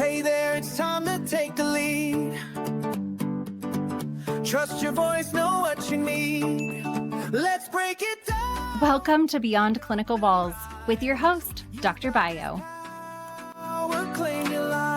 Hey there, it's time to take the lead. Trust your voice, know what you need. Let's break it down. Welcome to Beyond Clinical Walls with your host, Dr. Bayo. We'll claim your life.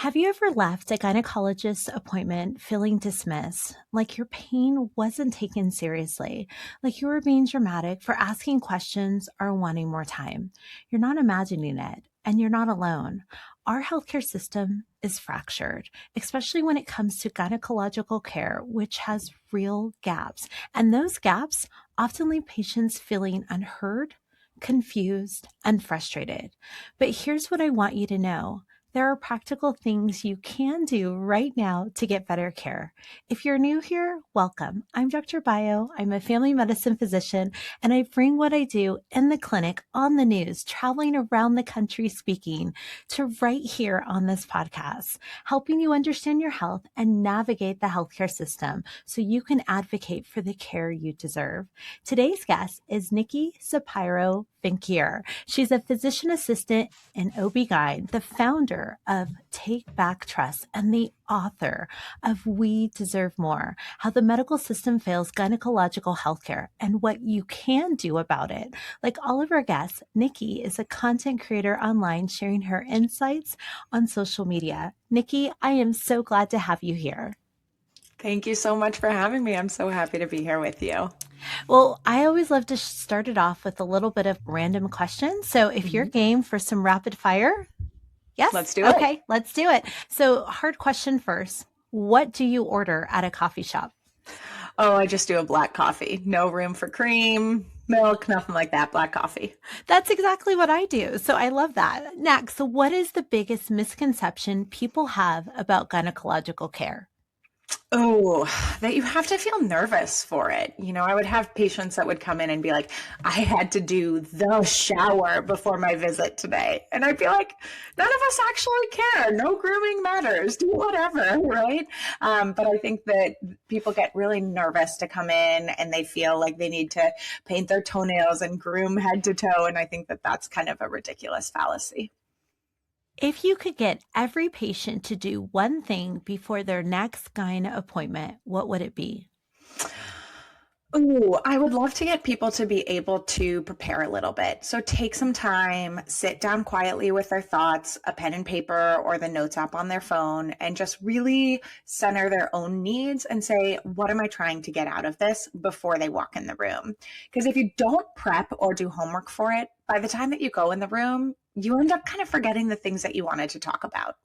Have you ever left a gynecologist appointment feeling dismissed, like your pain wasn't taken seriously, like you were being dramatic for asking questions or wanting more time? You're not imagining it, and you're not alone. Our healthcare system is fractured, especially when it comes to gynecological care, which has real gaps. And those gaps often leave patients feeling unheard, confused, and frustrated. But here's what I want you to know. There are practical things you can do right now to get better care. If you're new here, welcome. I'm Dr. Bayo. I'm a family medicine physician, and I bring what I do in the clinic, on the news, traveling around the country speaking, to right here on this podcast, helping you understand your health and navigate the healthcare system so you can advocate for the care you deserve. Today's guest is Nikki Sapiro Vinckier. She's a physician assistant in OBGYN, the founder of Take Back Trust, and the author of We Deserve More, How the Medical System Fails Gynecological Healthcare and What You Can Do About It. Like all of our guests, Nikki is a content creator online sharing her insights on social media. Nikki, I am so glad to have you here. Thank you so much for having me. I'm so happy to be here with you. Well, I always love to start it off with a little bit of random questions. So if you're game for some rapid fire, yes? Let's do it. Okay, let's do it. So hard question first. What do you order at a coffee shop? Oh, I just do a black coffee. No room for cream, milk, nothing like that. Black coffee. That's exactly what I do. So I love that. Next, so what is the biggest misconception people have about gynecological care? Oh, that you have to feel nervous for it. You know, I would have patients that would come in and be like, I had to do the shower before my visit today. And I'd be like, none of us actually care. No grooming matters. Do whatever, right? But I think that people get really nervous to come in and they feel like they need to paint their toenails and groom head to toe. And I think that that's kind of a ridiculous fallacy. If you could get every patient to do one thing before their next gyne appointment, what would it be? Ooh, I would love to get people to be able to prepare a little bit. So take some time, sit down quietly with their thoughts, a pen and paper or the notes app on their phone, and just really center their own needs and say, what am I trying to get out of this before they walk in the room? Because if you don't prep or do homework for it, by the time that you go in the room, you end up kind of forgetting the things that you wanted to talk about.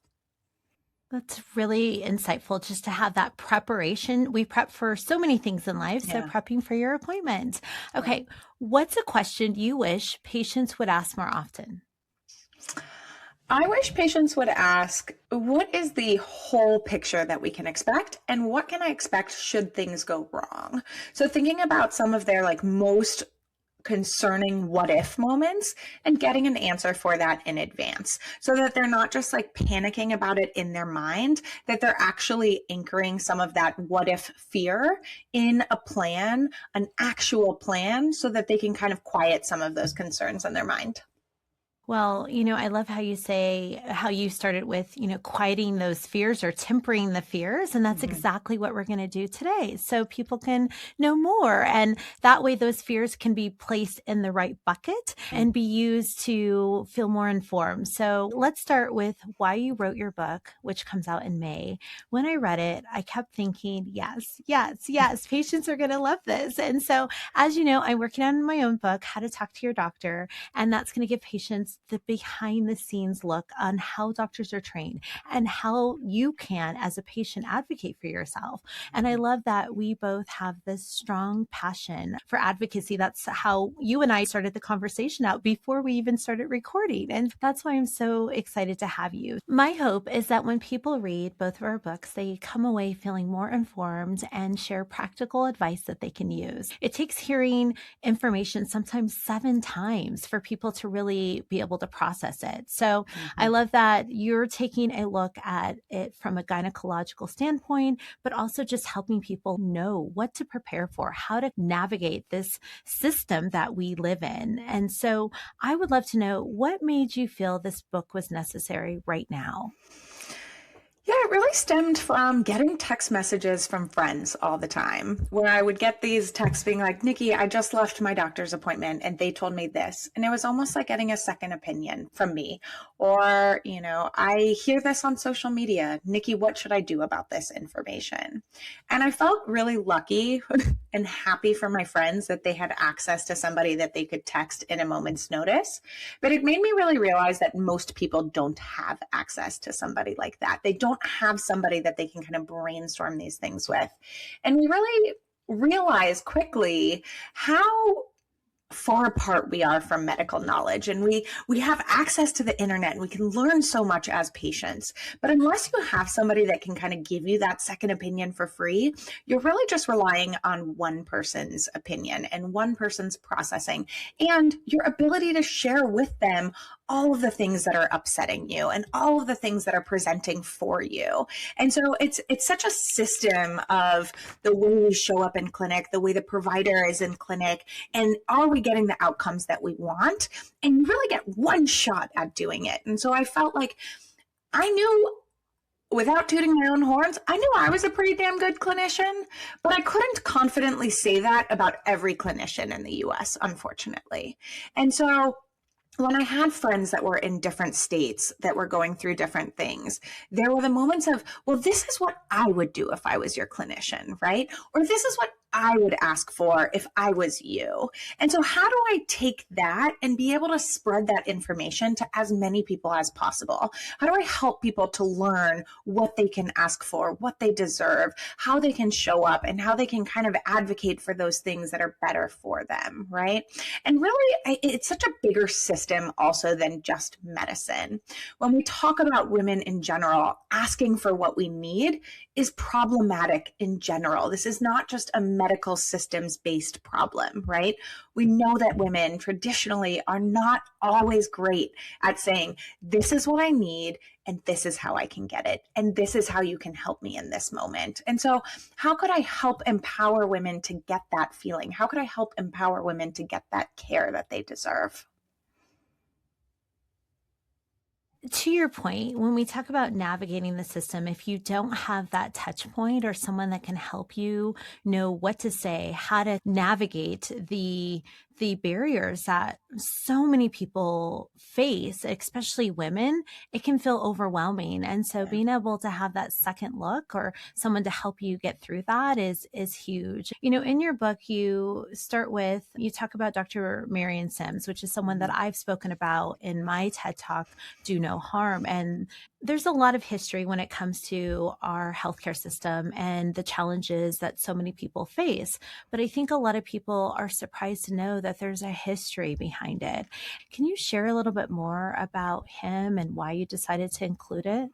That's really insightful just to have that preparation. We prep for so many things in life, so prepping for your appointment. Okay, what's a question you wish patients would ask more often? I wish patients would ask, what is the whole picture that we can expect? And what can I expect should things go wrong? So thinking about some of their most concerning what if moments and getting an answer for that in advance so that they're not just panicking about it in their mind, that they're actually anchoring some of that what if fear in a plan, an actual plan, so that they can kind of quiet some of those concerns in their mind. Well, I love how you say how you started with, quieting those fears or tempering the fears. And that's exactly what we're going to do today. So people can know more. And that way those fears can be placed in the right bucket and be used to feel more informed. So let's start with why you wrote your book, which comes out in May. When I read it, I kept thinking, yes, patients are going to love this. And so, as you know, I'm working on my own book, How to Talk to Your Doctor. And that's going to give patients the behind the scenes look on how doctors are trained and how you can, as a patient, advocate for yourself. And I love that we both have this strong passion for advocacy. That's how you and I started the conversation out before we even started recording. And that's why I'm so excited to have you. My hope is that when people read both of our books, they come away feeling more informed and share practical advice that they can use. It takes hearing information sometimes 7 times for people to really be able able to process it. So I love that you're taking a look at it from a gynecological standpoint, but also just helping people know what to prepare for, how to navigate this system that we live in. And so I would love to know, what made you feel this book was necessary right now? Yeah, it really stemmed from getting text messages from friends all the time, where I would get these texts being like, Nikki, I just left my doctor's appointment and they told me this. And it was almost like getting a second opinion from me. Or, I hear this on social media. Nikki, what should I do about this information? And I felt really lucky and happy for my friends that they had access to somebody that they could text in a moment's notice. But it made me really realize that most people don't have access to somebody like that. They don't have somebody that they can kind of brainstorm these things with. And we really realize quickly how far apart we are from medical knowledge, and we have access to the internet and we can learn so much as patients, but unless you have somebody that can kind of give you that second opinion for free, you're really just relying on one person's opinion and one person's processing and your ability to share with them all of the things that are upsetting you and all of the things that are presenting for you. And so it's such a system of the way we show up in clinic, the way the provider is in clinic, and are we getting the outcomes that we want? And you really get one shot at doing it. And so I felt like I knew, without tooting my own horns, I knew I was a pretty damn good clinician, but I couldn't confidently say that about every clinician in the US, unfortunately. And so when I had friends that were in different states that were going through different things, there were the moments of, well, this is what I would do if I was your clinician, right? Or this is what I would ask for if I was you. And so how do I take that and be able to spread that information to as many people as possible? How do I help people to learn what they can ask for, what they deserve, how they can show up, and how they can kind of advocate for those things that are better for them, right? And really, it's such a bigger system also than just medicine. When we talk about women in general, asking for what we need is problematic in general. This is not just a medical systems based problem, right? We know that women traditionally are not always great at saying, this is what I need and this is how I can get it. And this is how you can help me in this moment. And so how could I help empower women to get that feeling? How could I help empower women to get that care that they deserve? To your point, when we talk about navigating the system, if you don't have that touch point or someone that can help you know what to say, how to navigate the barriers that so many people face, especially women, it can feel overwhelming. And so being able to have that second look or someone to help you get through that is huge. In your book, you talk about Dr. Marion Sims, which is someone that I've spoken about in my TED Talk, Do No Harm. And there's a lot of history when it comes to our healthcare system and the challenges that so many people face. But I think a lot of people are surprised to know that there's a history behind it. Can you share a little bit more about him and why you decided to include it?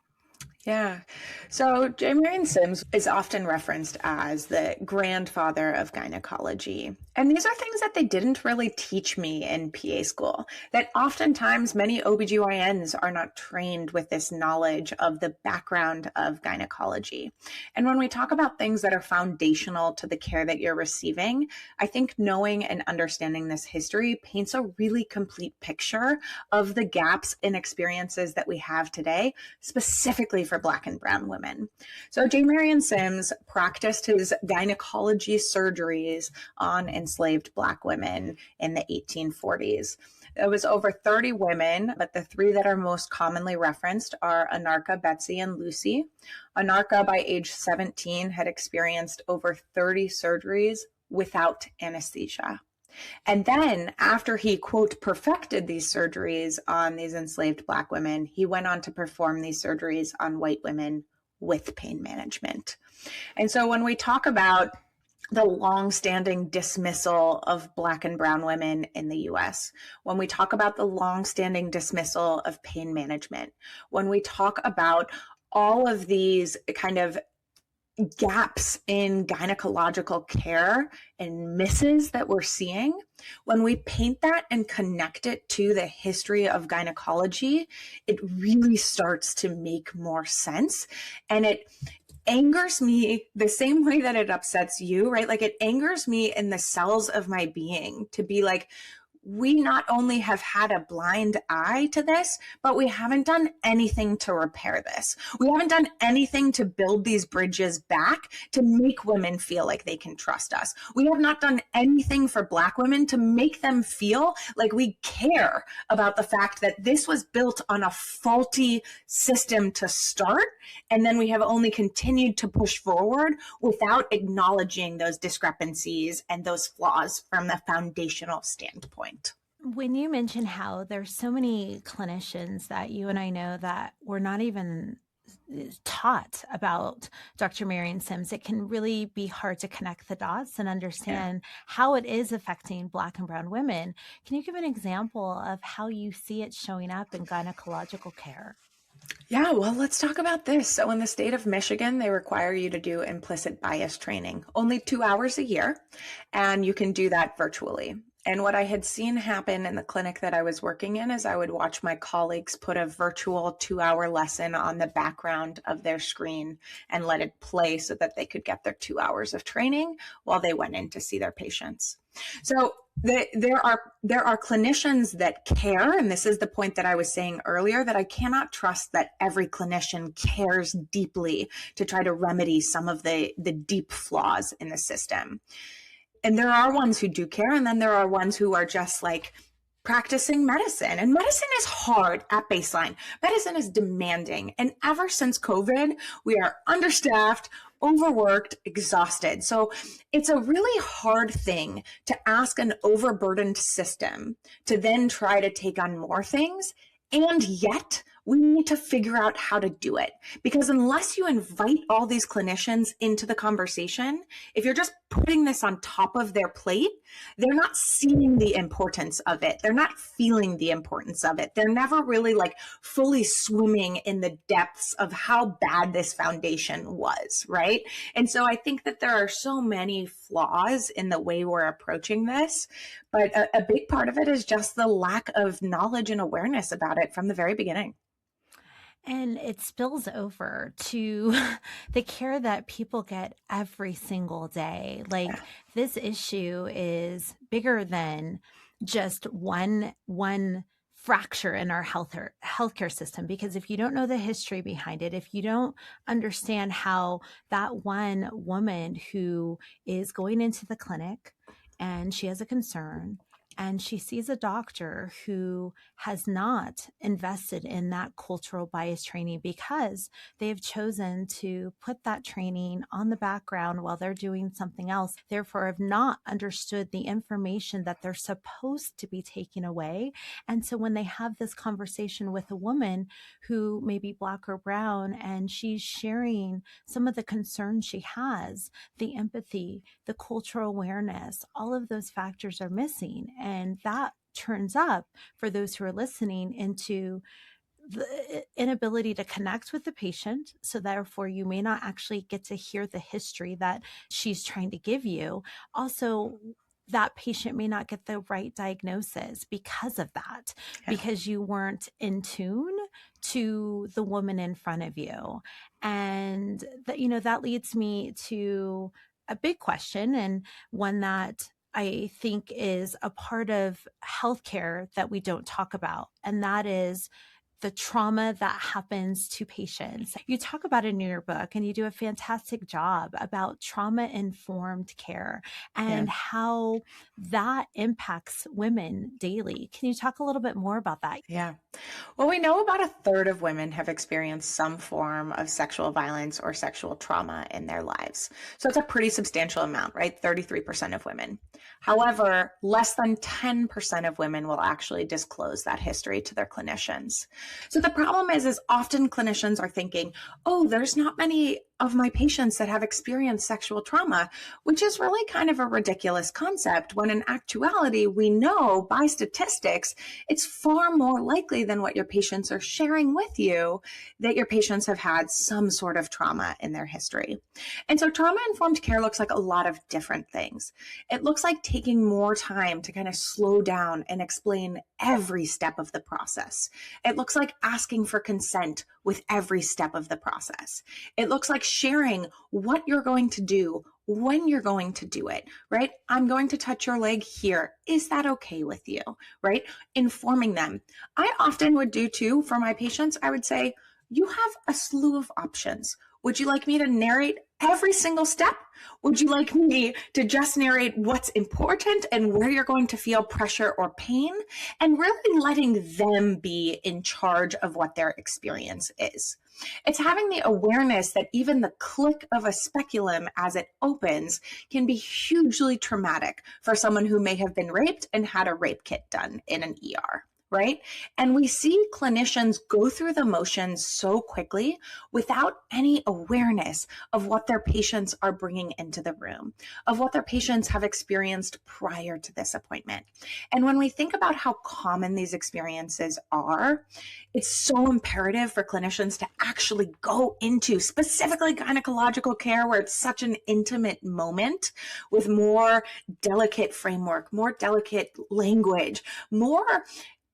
Yeah. So J. Marion Sims is often referenced as the grandfather of gynecology. And these are things that they didn't really teach me in PA school, that oftentimes many OBGYNs are not trained with this knowledge of the background of gynecology. And when we talk about things that are foundational to the care that you're receiving, I think knowing and understanding this history paints a really complete picture of the gaps in experiences that we have today, specifically for Black and brown women. So J. Marion Sims practiced his gynecology surgeries on enslaved Black women in the 1840s. It was over 30 women, but the three that are most commonly referenced are Anarcha, Betsy, and Lucy. Anarcha, by age 17, had experienced over 30 surgeries without anesthesia. And then after he, quote, perfected these surgeries on these enslaved Black women, he went on to perform these surgeries on white women with pain management. And so when we talk about the longstanding dismissal of Black and brown women in the US, when we talk about the longstanding dismissal of pain management, when we talk about all of these kind of gaps in gynecological care and misses that we're seeing, when we paint that and connect it to the history of gynecology, it really starts to make more sense. And it angers me the same way that it upsets you, right? Like, it angers me in the cells of my being to be like, we not only have had a blind eye to this, but we haven't done anything to repair this. We haven't done anything to build these bridges back to make women feel like they can trust us. We have not done anything for Black women to make them feel like we care about the fact that this was built on a faulty system to start. And then we have only continued to push forward without acknowledging those discrepancies and those flaws from the foundational standpoint. When you mention how there's so many clinicians that you and I know that were not even taught about Dr. Marion Sims, it can really be hard to connect the dots and understand how it is affecting Black and brown women. Can you give an example of how you see it showing up in gynecological care? Yeah, well, let's talk about this. So in the state of Michigan, they require you to do implicit bias training, only 2 hours a year, and you can do that virtually. And what I had seen happen in the clinic that I was working in is I would watch my colleagues put a virtual 2-hour lesson on the background of their screen and let it play so that they could get their 2 hours of training while they went in to see their patients. So there are clinicians that care, and this is the point that I was saying earlier, that I cannot trust that every clinician cares deeply to try to remedy some of the deep flaws in the system. And there are ones who do care, and then there are ones who are just like practicing medicine. And medicine is hard at baseline. Medicine is demanding. And ever since COVID, we are understaffed, overworked, exhausted. So it's a really hard thing to ask an overburdened system to then try to take on more things. And yet we need to figure out how to do it, because unless you invite all these clinicians into the conversation, if you're just putting this on top of their plate, they're not seeing the importance of it. They're not feeling the importance of it. They're never really like fully swimming in the depths of how bad this foundation was, right? And so I think that there are so many flaws in the way we're approaching this, but a big part of it is just the lack of knowledge and awareness about it from the very beginning. And it spills over to the care that people get every single day. Like, this issue is bigger than just one fracture in our healthcare system, because if you don't know the history behind it, if you don't understand how that one woman who is going into the clinic and she has a concern and she sees a doctor who has not invested in that cultural bias training because they have chosen to put that training on the background while they're doing something else, therefore have not understood the information that they're supposed to be taking away. And so when they have this conversation with a woman who may be Black or brown, and she's sharing some of the concerns she has, the empathy, the cultural awareness, all of those factors are missing. And that turns up, for those who are listening, into the inability to connect with the patient. So therefore, you may not actually get to hear the history that she's trying to give you. Also, that patient may not get the right diagnosis because of that, because you weren't in tune to the woman in front of you. And that, that leads me to a big question, and one that I think is a part of healthcare that we don't talk about, and that is the trauma that happens to patients. You talk about it in your book, and you do a fantastic job about trauma-informed care and how that impacts women daily. Can you talk a little bit more about that? Yeah. Well, we know about 1/3 of women have experienced some form of sexual violence or sexual trauma in their lives. So it's a pretty substantial amount, right? 33% of women. However, less than 10% of women will actually disclose that history to their clinicians. So the problem is often clinicians are thinking, oh, there's not many of my patients that have experienced sexual trauma, which is really kind of a ridiculous concept when in actuality, we know by statistics, it's far more likely than what your patients are sharing with you that your patients have had some sort of trauma in their history. And so trauma-informed care looks like a lot of different things. It looks like taking more time to kind of slow down and explain every step of the process. It looks like asking for consent with every step of the process. It looks like sharing what you're going to do, when you're going to do it, right? I'm going to touch your leg here. Is that okay with you, right? Informing them. I often would do too for my patients. I would say, you have a slew of options. Would you like me to narrate every single step? Would you like me to just narrate what's important and where you're going to feel pressure or pain? And really letting them be in charge of what their experience is. It's having the awareness that even the click of a speculum as it opens can be hugely traumatic for someone who may have been raped and had a rape kit done in an ER. Right? And we see clinicians go through the motions so quickly without any awareness of what their patients are bringing into the room, of what their patients have experienced prior to this appointment. And when we think about how common these experiences are, it's so imperative for clinicians to actually go into specifically gynecological care where it's such an intimate moment with more delicate framework, more delicate language, more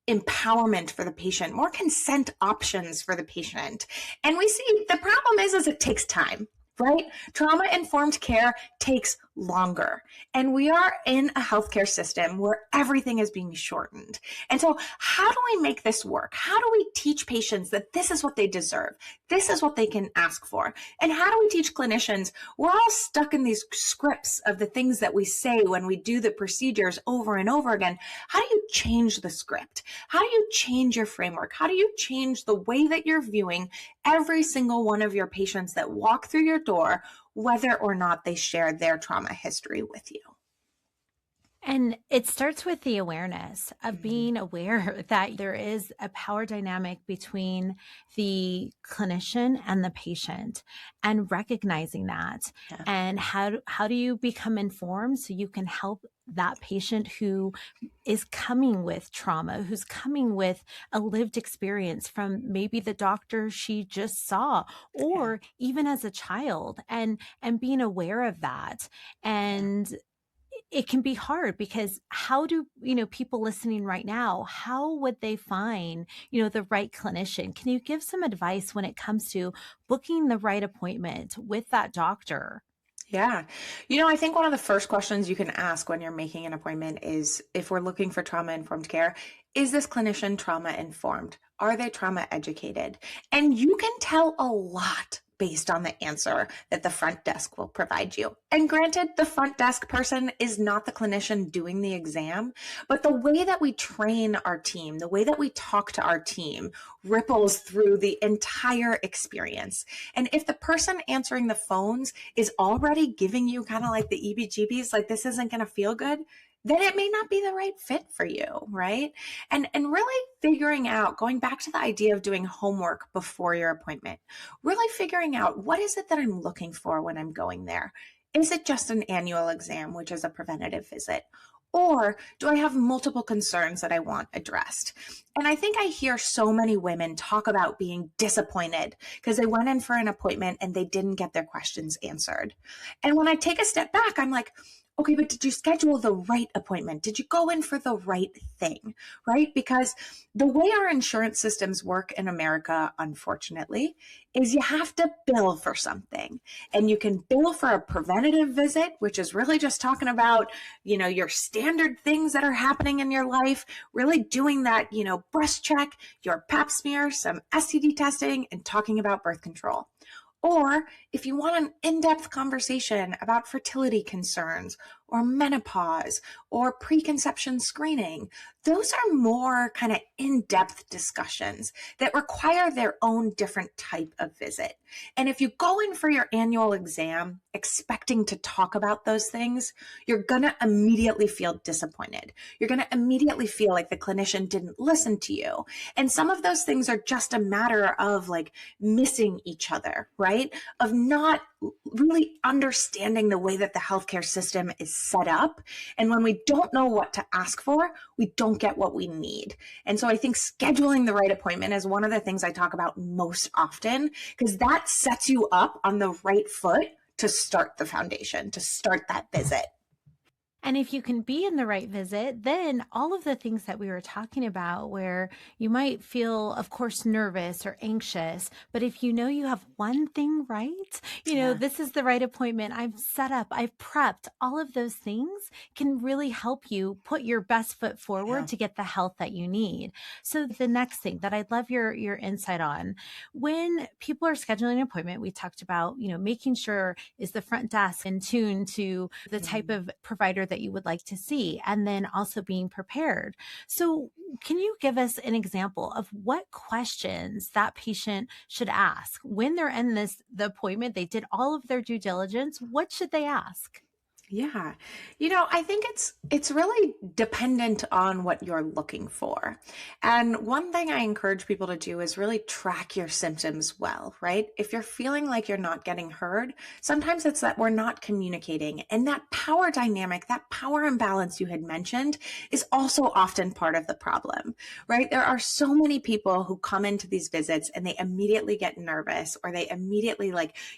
empowerment for the patient, more consent options for the patient. And we see the problem is it takes time, right? Trauma-informed care takes longer. And we are in a healthcare system where everything is being shortened. And so how do we make this work? How do we teach patients that this is what they deserve? This is what they can ask for? And how do we teach clinicians? We're all stuck in these scripts of the things that we say when we do the procedures over and over again. How do you change the script? How do you change your framework? How do you change the way that you're viewing every single one of your patients that walk through your door, whether or not they share their trauma history with you? And it starts with the awareness of being aware that there is a power dynamic between the clinician and the patient, and recognizing that. Yeah. And how do you become informed so you can help that patient who is coming with trauma, who's coming with a lived experience from maybe the doctor she just saw, or even as a child, and being aware of that. And it can be hard because how do, people listening right now, how would they find, the right clinician? Can you give some advice when it comes to booking the right appointment with that doctor? Yeah. I think one of the first questions you can ask when you're making an appointment is, if we're looking for trauma-informed care, is this clinician trauma-informed? Are they trauma educated? And you can tell a lot based on the answer that the front desk will provide you. And granted, the front desk person is not the clinician doing the exam, but the way that we train our team, the way that we talk to our team ripples through the entire experience. And if the person answering the phones is already giving you kind of like the EBGBs, like this isn't going to feel good, then it may not be the right fit for you, right? And really figuring out, going back to the idea of doing homework before your appointment, really figuring out, what is it that I'm looking for when I'm going there? Is it just an annual exam, which is a preventative visit? Or do I have multiple concerns that I want addressed? And I think I hear so many women talk about being disappointed because they went in for an appointment and they didn't get their questions answered. And when I take a step back, I'm like, okay, but did you schedule the right appointment? Did you go in for the right thing, right? Because the way our insurance systems work in America, unfortunately, is you have to bill for something. And you can bill for a preventative visit, which is really just talking about, your standard things that are happening in your life, really doing that, breast check, your pap smear, some STD testing, and talking about birth control. Or if you want an in-depth conversation about fertility concerns or menopause or preconception screening. Those are more kind of in-depth discussions that require their own different type of visit. And if you go in for your annual exam expecting to talk about those things, you're going to immediately feel disappointed. You're going to immediately feel like the clinician didn't listen to you. And some of those things are just a matter of like missing each other, right? Of not really understanding the way that the healthcare system is set up. And when we don't know what to ask for, we don't get what we need. And so I think scheduling the right appointment is one of the things I talk about most often, because that sets you up on the right foot to start the foundation, to start that visit. And if you can be in the right visit, then all of the things that we were talking about, where you might feel, of course, nervous or anxious, but if you know you have one thing right, this is the right appointment, I've set up, I've prepped, all of those things can really help you put your best foot forward to get the health that you need. So the next thing that I'd love your insight on, when people are scheduling an appointment, we talked about, making sure is the front desk in tune to the type of provider that you would like to see, and then also being prepared. So can you give us an example of what questions that patient should ask when they're in the appointment? They did all of their due diligence. What should they ask? Yeah. I think it's really dependent on what you're looking for. And one thing I encourage people to do is really track your symptoms well, right? If you're feeling like you're not getting heard, sometimes it's that we're not communicating. And that power dynamic, that power imbalance you had mentioned is also often part of the problem, right? There are so many people who come into these visits and they immediately get nervous, or they immediately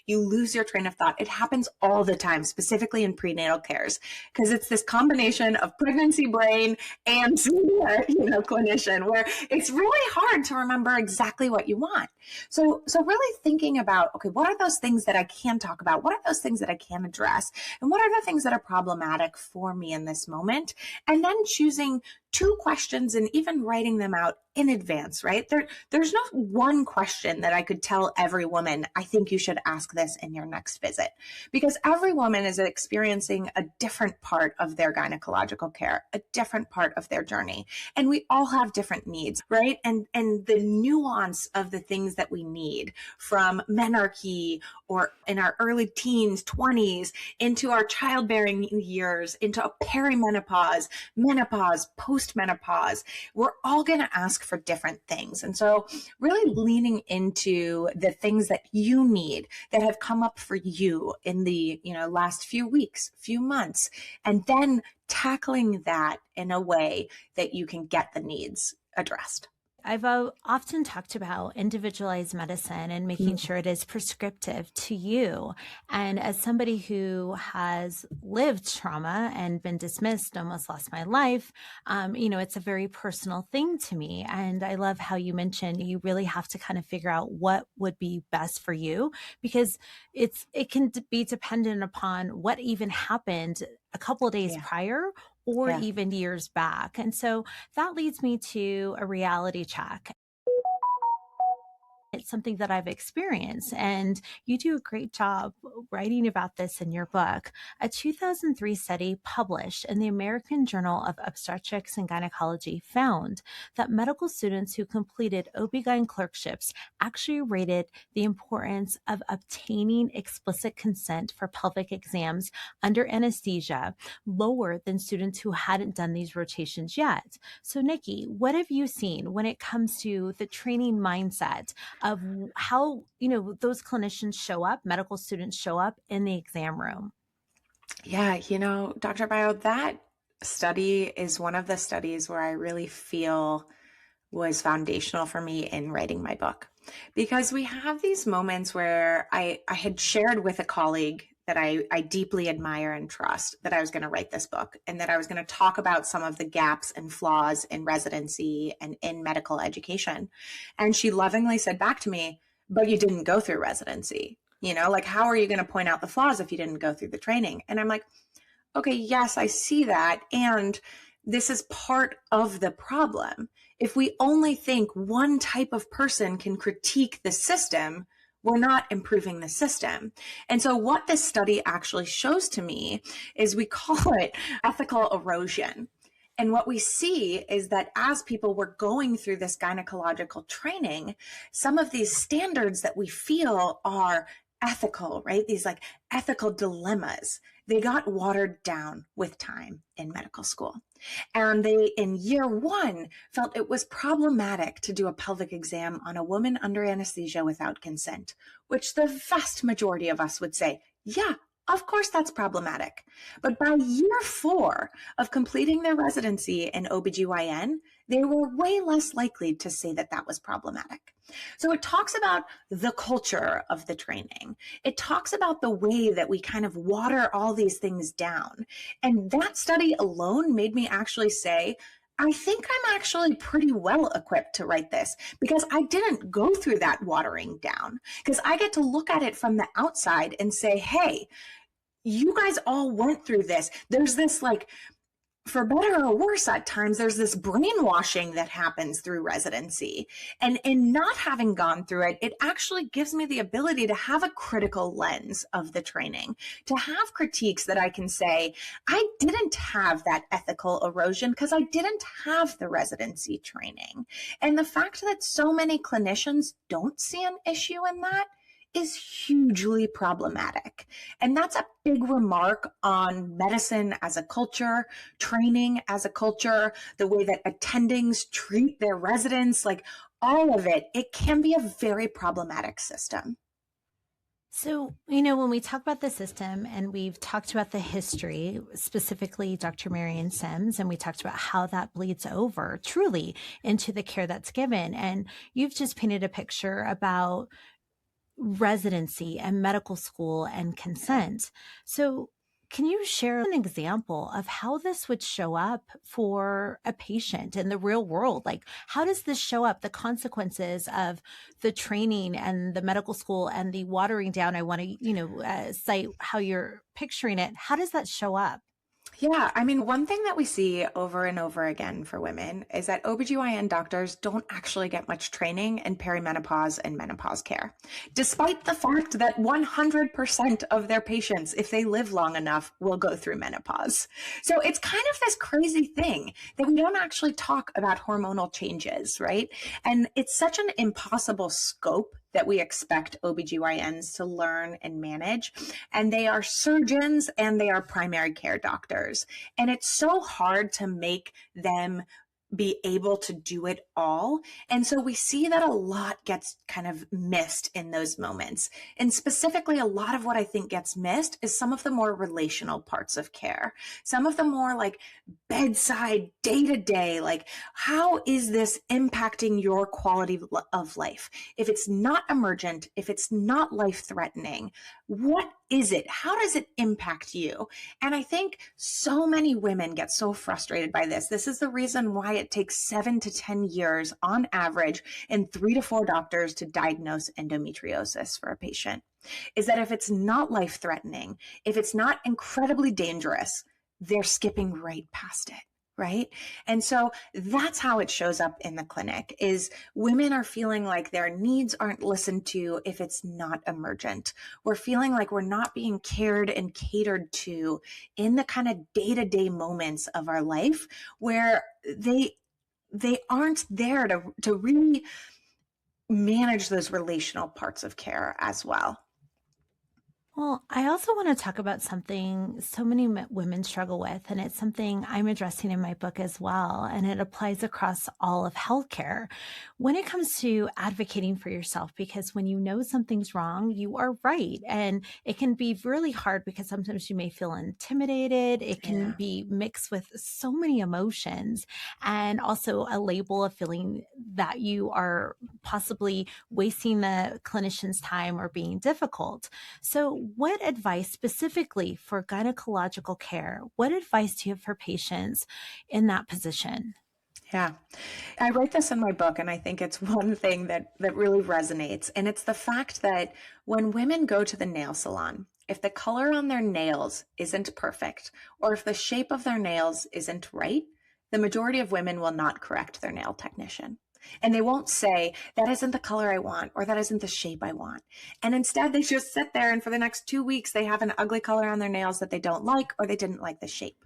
you lose your train of thought. It happens all the time, specifically in prenatal cares, because it's this combination of pregnancy brain and senior, clinician, where it's really hard to remember exactly what you want. So really thinking about, okay, what are those things that I can talk about? What are those things that I can address? And what are the things that are problematic for me in this moment? And then choosing 2 questions and even writing them out in advance, right? There's no one question that I could tell every woman, I think you should ask this in your next visit, because every woman is experiencing a different part of their gynecological care, a different part of their journey. And we all have different needs, right? And the nuance of the things that we need, from menarche or in our early teens, 20s, into our childbearing years, into perimenopause, menopause, postmenopause, we're all going to ask for different things. And so really leaning into the things that you need that have come up for you in the last few weeks, few months, and then tackling that in a way that you can get the needs addressed. I've often talked about individualized medicine and making sure it is prescriptive to you. And as somebody who has lived trauma and been dismissed, almost lost my life, it's a very personal thing to me. And I love how you mentioned you really have to kind of figure out what would be best for you, because it can be dependent upon what even happened a couple of days prior, or even years back. And so that leads me to a reality check. It's something that I've experienced, and you do a great job writing about this in your book. A 2003 study published in the American Journal of Obstetrics and Gynecology found that medical students who completed OB/GYN clerkships actually rated the importance of obtaining explicit consent for pelvic exams under anesthesia lower than students who hadn't done these rotations yet. So Nikki, what have you seen when it comes to the training mindset of how, those clinicians show up, medical students show up in the exam room? Yeah, Dr. Bayo, that study is one of the studies where I really feel was foundational for me in writing my book, because we have these moments where I had shared with a colleague that I deeply admire and trust that I was going to write this book, and that I was going to talk about some of the gaps and flaws in residency and in medical education. And she lovingly said back to me, but you didn't go through residency. How are you going to point out the flaws if you didn't go through the training? And I'm like, okay, yes, I see that. And this is part of the problem. If we only think one type of person can critique the system, we're not improving the system. And so what this study actually shows to me is we call it ethical erosion. And what we see is that as people were going through this gynecological training, some of these standards that we feel are ethical, right? These like ethical dilemmas, they got watered down with time in medical school. And they, in year one, felt it was problematic to do a pelvic exam on a woman under anesthesia without consent, which the vast majority of us would say, yeah, of course that's problematic. But by year 4 of completing their residency in OBGYN, they were way less likely to say that that was problematic. So it talks about the culture of the training. It talks about the way that we kind of water all these things down. And that study alone made me actually say, I think I'm actually pretty well equipped to write this because I didn't go through that watering down, because I get to look at it from the outside and say, hey, you guys all went through this. There's this, like, for better or worse at times, there's this brainwashing that happens through residency. And in not having gone through it, it actually gives me the ability to have a critical lens of the training, to have critiques that I can say, I didn't have that ethical erosion because I didn't have the residency training. And the fact that so many clinicians don't see an issue in that is hugely problematic. And that's a big remark on medicine as a culture, training as a culture, the way that attendings treat their residents, like all of it. It can be a very problematic system. So, when we talk about the system and we've talked about the history, specifically Dr. Marion Sims, and we talked about how that bleeds over truly into the care that's given. And you've just painted a picture about residency and medical school and consent. So can you share an example of how this would show up for a patient in the real world? Like, how does this show up, the consequences of the training and the medical school and the watering down? I want to, cite how you're picturing it. How does that show up? Yeah, I mean, one thing that we see over and over again for women is that OBGYN doctors don't actually get much training in perimenopause and menopause care, despite the fact that 100% of their patients, if they live long enough, will go through menopause. So it's kind of this crazy thing that we don't actually talk about hormonal changes, right? And it's such an impossible scope that we expect OBGYNs to learn and manage. And they are surgeons and they are primary care doctors. And it's so hard to make them be able to do it all. And so we see that a lot gets kind of missed in those moments. And specifically, a lot of what I think gets missed is some of the more relational parts of care, some of the more like bedside, day-to-day, like how is this impacting your quality of life? If it's not emergent, if it's not life-threatening, what is it? How does it impact you? And I think so many women get so frustrated by this. This is the reason why it takes 7 to 10 years on average and 3 to 4 doctors to diagnose endometriosis for a patient, is that if it's not life-threatening, if it's not incredibly dangerous, they're skipping right past it. Right? And so that's how it shows up in the clinic, is women are feeling like their needs aren't listened to if it's not emergent. We're feeling like we're not being cared and catered to in the kind of day-to-day moments of our life where they aren't there to really manage those relational parts of care as well. Well, I also want to talk about something so many women struggle with, and it's something I'm addressing in my book as well, and it applies across all of healthcare when it comes to advocating for yourself, because when you know something's wrong, you are right. And it can be really hard because sometimes you may feel intimidated. It can be mixed with so many emotions, and also a label of feeling that you are possibly wasting the clinician's time or being difficult. So what advice specifically for gynecological care, what advice do you have for patients in that position? Yeah, I write this in my book, and I think it's one thing that really resonates. And it's the fact that when women go to the nail salon, if the color on their nails isn't perfect, or if the shape of their nails isn't right, the majority of women will not correct their nail technician. And they won't say, that isn't the color I want, or that isn't the shape I want. And instead, they just sit there, and for the next 2 weeks, they have an ugly color on their nails that they don't like, or they didn't like the shape.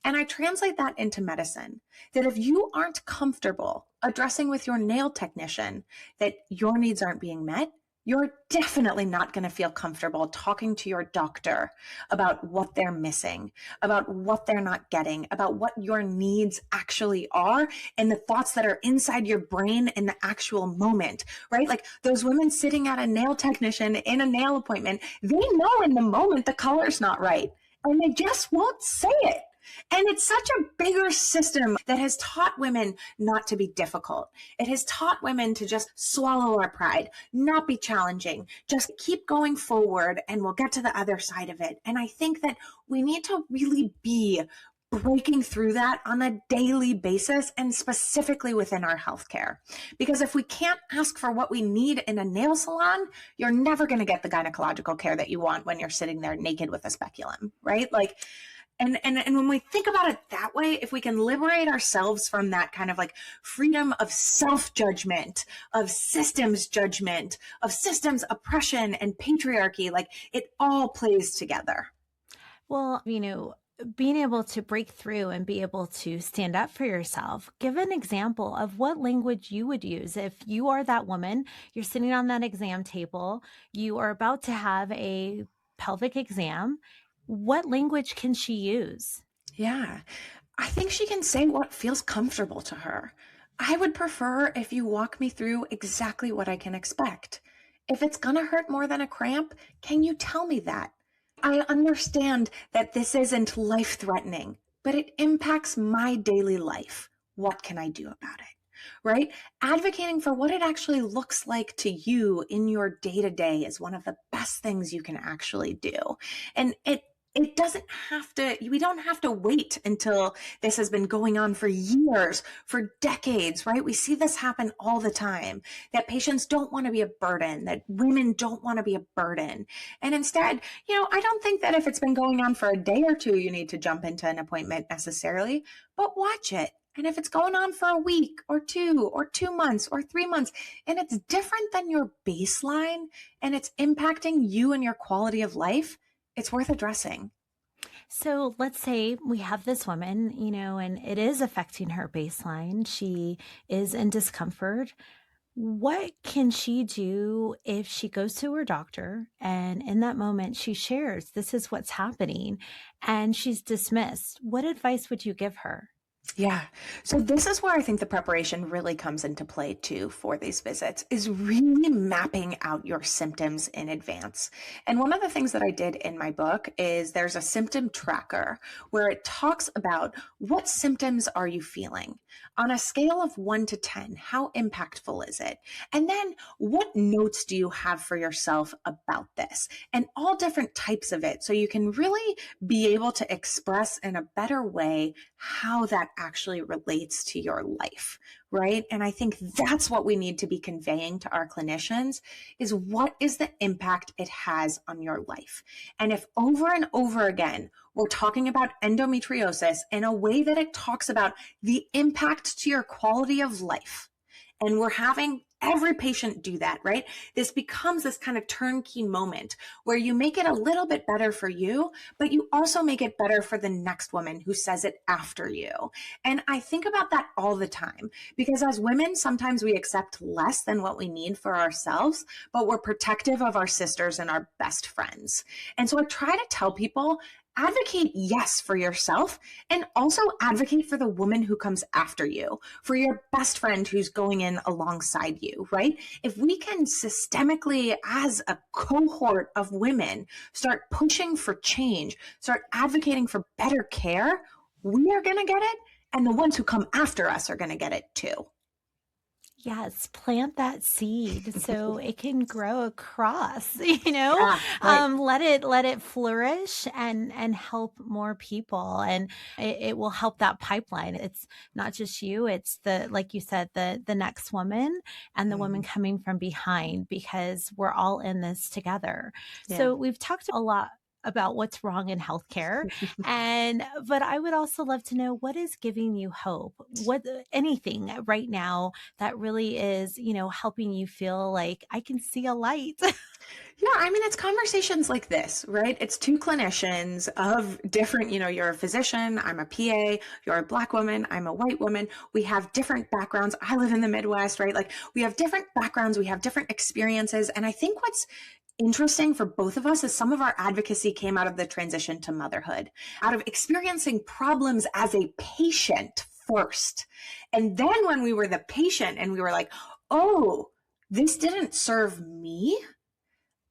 And I translate that into medicine, that if you aren't comfortable addressing with your nail technician that your needs aren't being met, you're definitely not going to feel comfortable talking to your doctor about what they're missing, about what they're not getting, about what your needs actually are, and the thoughts that are inside your brain in the actual moment, right? Like those women sitting at a nail technician in a nail appointment, they know in the moment the color's not right, and they just won't say it. And it's such a bigger system that has taught women not to be difficult. It has taught women to just swallow our pride, not be challenging, just keep going forward, and we'll get to the other side of it. And I think that we need to really be breaking through that on a daily basis, and specifically within our healthcare. Because if we can't ask for what we need in a nail salon, you're never going to get the gynecological care that you want when you're sitting there naked with a speculum, right? Like, and when we think about it that way, if we can liberate ourselves from that kind of like freedom of self-judgment, of systems judgment, of systems oppression and patriarchy, like it all plays together. Well, being able to break through and be able to stand up for yourself, give an example of what language you would use. If you are that woman, you're sitting on that exam table, you are about to have a pelvic exam, what language can she use? Yeah, I think she can say what feels comfortable to her. I would prefer if you walk me through exactly what I can expect. If it's going to hurt more than a cramp, can you tell me that? I understand that this isn't life-threatening, but it impacts my daily life. What can I do about it? Right? Advocating for what it actually looks like to you in your day-to-day is one of the best things you can actually do. And it doesn't have to, we don't have to wait until this has been going on for years, for decades, right? We see this happen all the time, that patients don't want to be a burden, that women don't want to be a burden. And instead, I don't think that if it's been going on for a day or two, you need to jump into an appointment necessarily, but watch it. And if it's going on for a week or 2 months or 3 months, and it's different than your baseline, and it's impacting you and your quality of life, it's worth addressing. So let's say we have this woman, and it is affecting her baseline. She is in discomfort. What can she do if she goes to her doctor and in that moment she shares, this is what's happening, and she's dismissed? What advice would you give her? Yeah. So this is where I think the preparation really comes into play too for these visits, is really mapping out your symptoms in advance. And one of the things that I did in my book is there's a symptom tracker where it talks about what symptoms are you feeling on a scale of 1 to 10, how impactful is it? And then what notes do you have for yourself about this, and all different types of it, so you can really be able to express in a better way how that actually relates to your life, right? And I think that's what we need to be conveying to our clinicians, is what is the impact it has on your life. And if over and over again, we're talking about endometriosis in a way that it talks about the impact to your quality of life, and we're having every patient do that, right? This becomes this kind of turnkey moment where you make it a little bit better for you, but you also make it better for the next woman who says it after you. And I think about that all the time, because as women, sometimes we accept less than what we need for ourselves, but we're protective of our sisters and our best friends. And so I try to tell people, advocate, yes, for yourself, and also advocate for the woman who comes after you, for your best friend who's going in alongside you, right? If we can systemically, as a cohort of women, start pushing for change, start advocating for better care, we are going to get it, and the ones who come after us are going to get it too. Yes, plant that seed so it can grow across, Yeah, right. let it flourish and help more people. And it will help that pipeline. It's not just you, it's like you said, the next woman and the woman coming from behind, because we're all in this together. Yeah. So we've talked a lot about what's wrong in healthcare. But I would also love to know what is giving you hope? What anything right now that really is, helping you feel like I can see a light. Yeah, I mean, it's conversations like this, right? It's two clinicians of different, you're a physician, I'm a PA, you're a Black woman, I'm a white woman. We have different backgrounds. I live in the Midwest, right? Like we have different backgrounds, we have different experiences. And I think what's interesting for both of us is some of our advocacy came out of the transition to motherhood, out of experiencing problems as a patient first. And then when we were the patient and we were like, oh, this didn't serve me.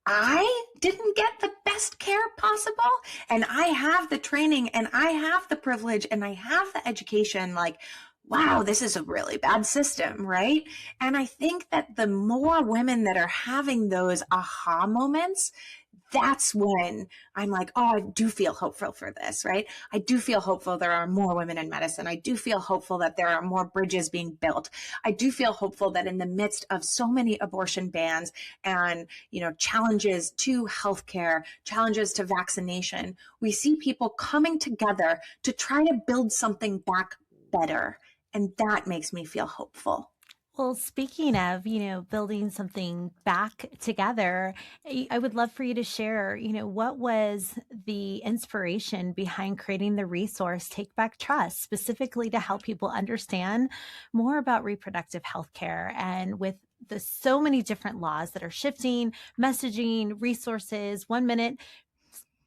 I didn't get the best care possible, and I have the training and I have the privilege and I have the education. Like, wow, this is a really bad system, right? And I think that the more women that are having those aha moments, that's when I'm like, oh, I do feel hopeful for this, right? I do feel hopeful there are more women in medicine. I do feel hopeful that there are more bridges being built. I do feel hopeful that in the midst of so many abortion bans and, challenges to healthcare, challenges to vaccination, we see people coming together to try to build something back better. And that makes me feel hopeful. Well, speaking of, building something back together, I would love for you to share, what was the inspiration behind creating the resource Take Back Trust, specifically to help people understand more about reproductive health care, and with the so many different laws that are shifting, messaging, resources. 1 minute,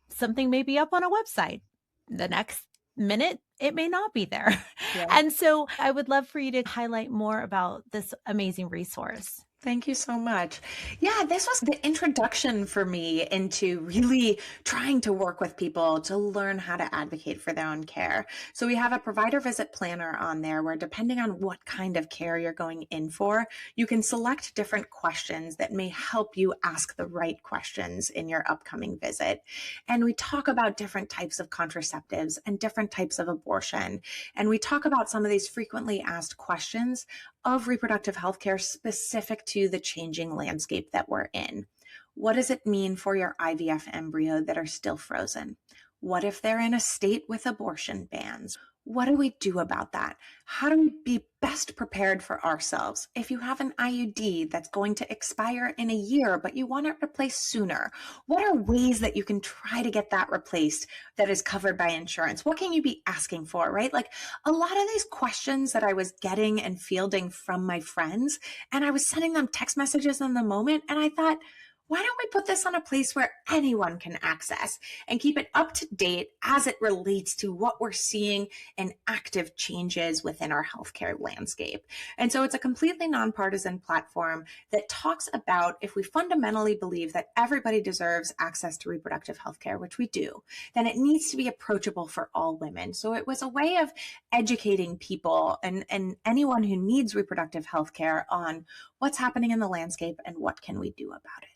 something may be up on a website. The next minute, it may not be there. Yeah. And so I would love for you to highlight more about this amazing resource. Thank you so much. Yeah, this was the introduction for me into really trying to work with people to learn how to advocate for their own care. So we have a provider visit planner on there where, depending on what kind of care you're going in for, you can select different questions that may help you ask the right questions in your upcoming visit. And we talk about different types of contraceptives and different types of abortion. And we talk about some of these frequently asked questions of reproductive health care specific to the changing landscape that we're in. What does it mean for your IVF embryo that are still frozen? What if they're in a state with abortion bans? What do we do about that? How do we be best prepared for ourselves? If you have an IUD that's going to expire in a year, but you want it replaced sooner, what are ways that you can try to get that replaced that is covered by insurance? What can you be asking for, right? Like a lot of these questions that I was getting and fielding from my friends, and I was sending them text messages in the moment, and I thought, why don't we put this on a place where anyone can access and keep it up to date as it relates to what we're seeing in active changes within our healthcare landscape? And so it's a completely nonpartisan platform that talks about, if we fundamentally believe that everybody deserves access to reproductive healthcare, which we do, then it needs to be approachable for all women. So it was a way of educating people and anyone who needs reproductive healthcare on what's happening in the landscape and what can we do about it.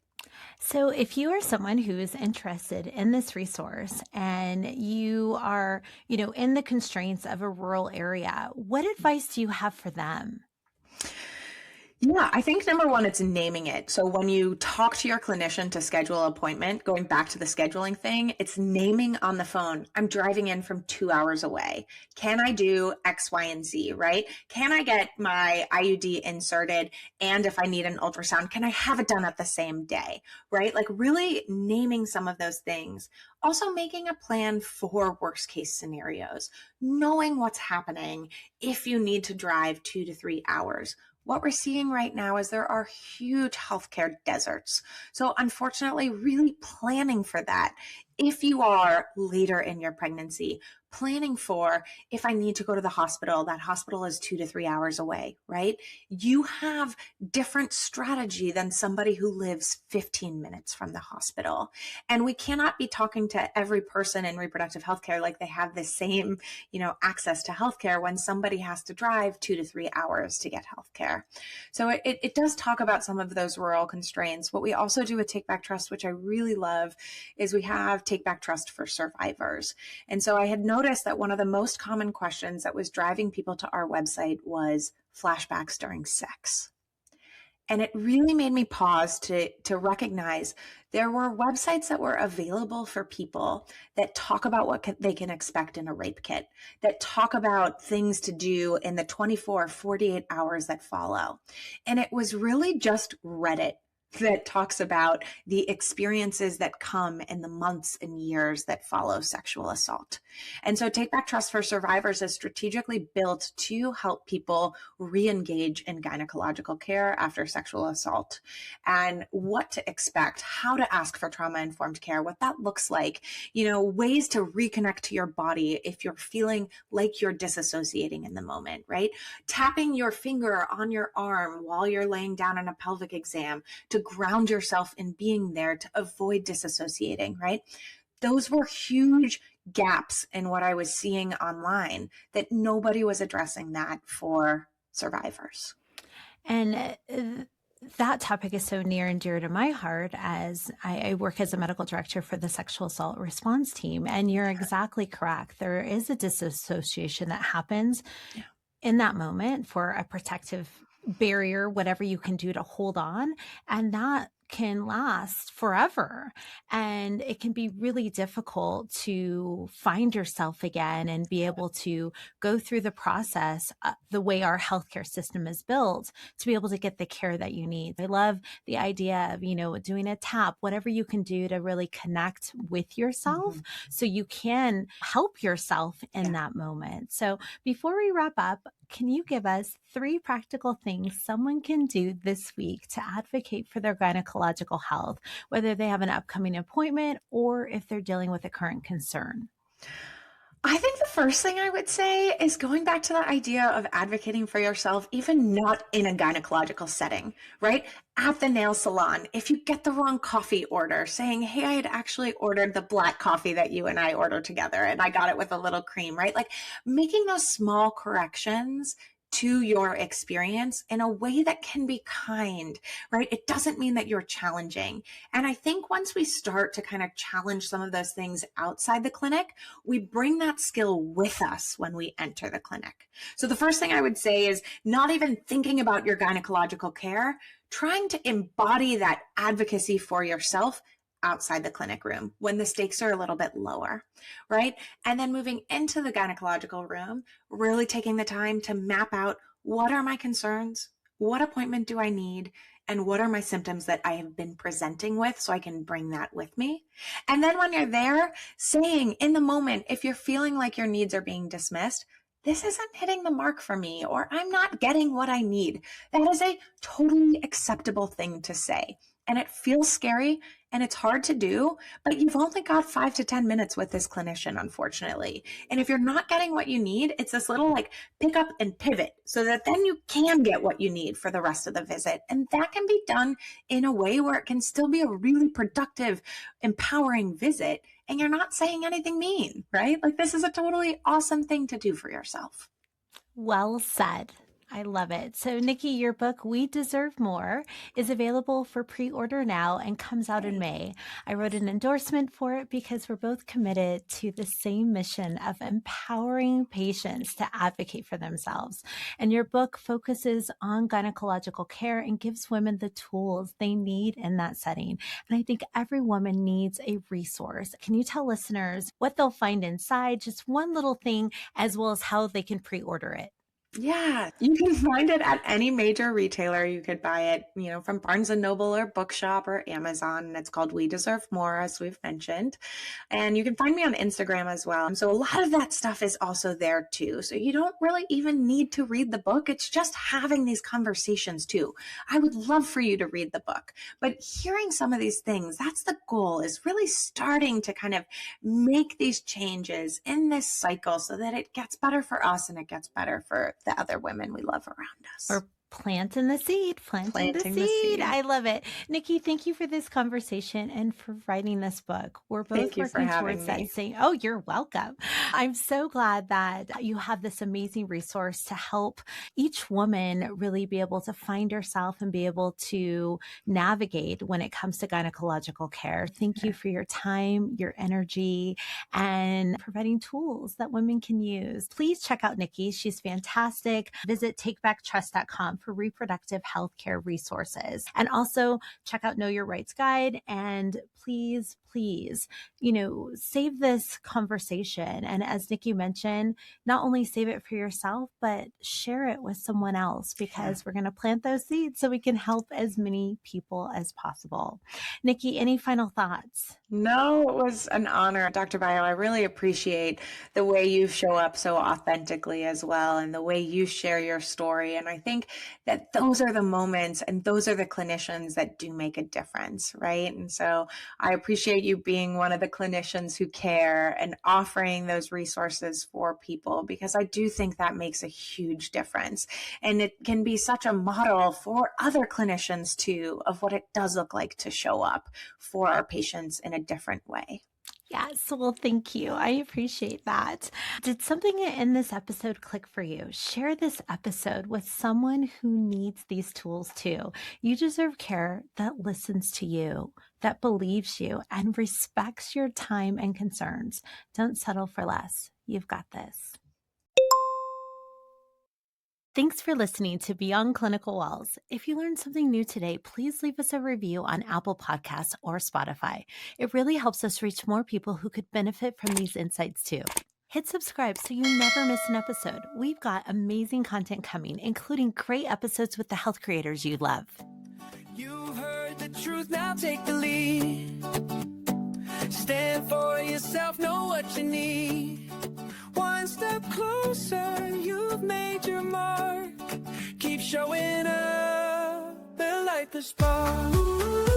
So if you are someone who is interested in this resource and you are, in the constraints of a rural area, what advice do you have for them? Yeah, I think number one, it's naming it. So when you talk to your clinician to schedule an appointment, going back to the scheduling thing, it's naming on the phone. I'm driving in from 2 hours away. Can I do X, Y, and Z, right? Can I get my IUD inserted? And if I need an ultrasound, can I have it done at the same day, right? Like really naming some of those things. Also making a plan for worst case scenarios, knowing what's happening if you need to drive 2 to 3 hours. What we're seeing right now is there are huge healthcare deserts. So unfortunately, really planning for that. If you are later in your pregnancy, planning for, if I need to go to the hospital, that hospital is 2 to 3 hours away, right? You have different strategy than somebody who lives 15 minutes from the hospital. And we cannot be talking to every person in reproductive healthcare like they have the same, access to healthcare when somebody has to drive 2 to 3 hours to get healthcare. So it does talk about some of those rural constraints. What we also do with Take Back Trust, which I really love, is we have Take Back Trust for survivors. And so I had noticed that one of the most common questions that was driving people to our website was flashbacks during sex. And it really made me pause to recognize there were websites that were available for people that talk about what they can expect in a rape kit, that talk about things to do in the 24, 48 hours that follow. And it was really just Reddit that talks about the experiences that come in the months and years that follow sexual assault. And so Take Back Trust for Survivors is strategically built to help people re-engage in gynecological care after sexual assault, and what to expect, how to ask for trauma-informed care, what that looks like, ways to reconnect to your body if you're feeling like you're disassociating in the moment, right? Tapping your finger on your arm while you're laying down in a pelvic exam to ground yourself in being there to avoid disassociating, right? Those were huge gaps in what I was seeing online, that nobody was addressing that for survivors. And that topic is so near and dear to my heart, as I work as a medical director for the sexual assault response team. And you're exactly correct. There is a disassociation that happens in that moment for a protective barrier, whatever you can do to hold on. And that can last forever. And it can be really difficult to find yourself again and be able to go through the process the way our healthcare system is built to be able to get the care that you need. I love the idea of, doing a tap, whatever you can do to really connect with yourself so you can help yourself in that moment. So before we wrap up, can you give us 3 practical things someone can do this week to advocate for their gynecological health, whether they have an upcoming appointment or if they're dealing with a current concern? I think the first thing I would say is going back to the idea of advocating for yourself, even not in a gynecological setting, right? At the nail salon, if you get the wrong coffee order, saying, hey, I had actually ordered the black coffee that you and I ordered together, and I got it with a little cream, right? Like making those small corrections to your experience in a way that can be kind, right? It doesn't mean that you're challenging. And I think once we start to kind of challenge some of those things outside the clinic, we bring that skill with us when we enter the clinic. So the first thing I would say is not even thinking about your gynecological care, trying to embody that advocacy for yourself outside the clinic room when the stakes are a little bit lower, right? And then moving into the gynecological room, really taking the time to map out, what are my concerns? What appointment do I need? And what are my symptoms that I have been presenting with, so I can bring that with me? And then when you're there, saying in the moment, if you're feeling like your needs are being dismissed, this isn't hitting the mark for me, or I'm not getting what I need. That is a totally acceptable thing to say. And it feels scary and it's hard to do, but you've only got 5 to 10 minutes with this clinician, unfortunately. And if you're not getting what you need, it's this little pick up and pivot so that then you can get what you need for the rest of the visit. And that can be done in a way where it can still be a really productive, empowering visit. And you're not saying anything mean, right? Like, this is a totally awesome thing to do for yourself. Well said. I love it. So, Nikki, your book, We Deserve More, is available for pre-order now and comes out in May. I wrote an endorsement for it because we're both committed to the same mission of empowering patients to advocate for themselves. And your book focuses on gynecological care and gives women the tools they need in that setting. And I think every woman needs a resource. Can you tell listeners what they'll find inside, just one little thing, as well as how they can pre-order it? Yeah, you can find it at any major retailer. You could buy it, from Barnes & Noble or Bookshop or Amazon. And it's called We Deserve More, as we've mentioned. And you can find me on Instagram as well. So a lot of that stuff is also there too. So you don't really even need to read the book. It's just having these conversations too. I would love for you to read the book, but hearing some of these things, that's the goal, is really starting to kind of make these changes in this cycle so that it gets better for us and it gets better for the other women we love around us. Or planting the seed. Planting the seed. I love it. Nikki, thank you for this conversation and for writing this book. We're both working towards that same. Oh, you're welcome. I'm so glad that you have this amazing resource to help each woman really be able to find herself and be able to navigate when it comes to gynecological care. Thank you for your time, your energy, and providing tools that women can use. Please check out Nikki. She's fantastic. Visit takebacktrust.com for reproductive health care resources. And also check out Know Your Rights Guide. And please, save this conversation. And as Nikki mentioned, not only save it for yourself, but share it with someone else, because we're going to plant those seeds so we can help as many people as possible. Nikki, any final thoughts? No, it was an honor, Dr. Bayo. I really appreciate the way you show up so authentically as well, and the way you share your story. And I think that those are the moments and those are the clinicians that do make a difference, right? And so I appreciate you being one of the clinicians who care and offering those resources for people, because I do think that makes a huge difference. And it can be such a model for other clinicians too, of what it does look like to show up for our patients in a different way. Yes, well, thank you. I appreciate that. Did something in this episode click for you? Share this episode with someone who needs these tools too. You deserve care that listens to you, that believes you, and respects your time and concerns. Don't settle for less. You've got this. Thanks for listening to Beyond Clinical Walls. If you learned something new today, please leave us a review on Apple Podcasts or Spotify. It really helps us reach more people who could benefit from these insights too. Hit subscribe so you never miss an episode. We've got amazing content coming, including great episodes with the health creators you love. You've heard the truth, now take the lead. Stand for yourself, know what you need. One step closer, you've made your mark. Keep showing up and light the spark.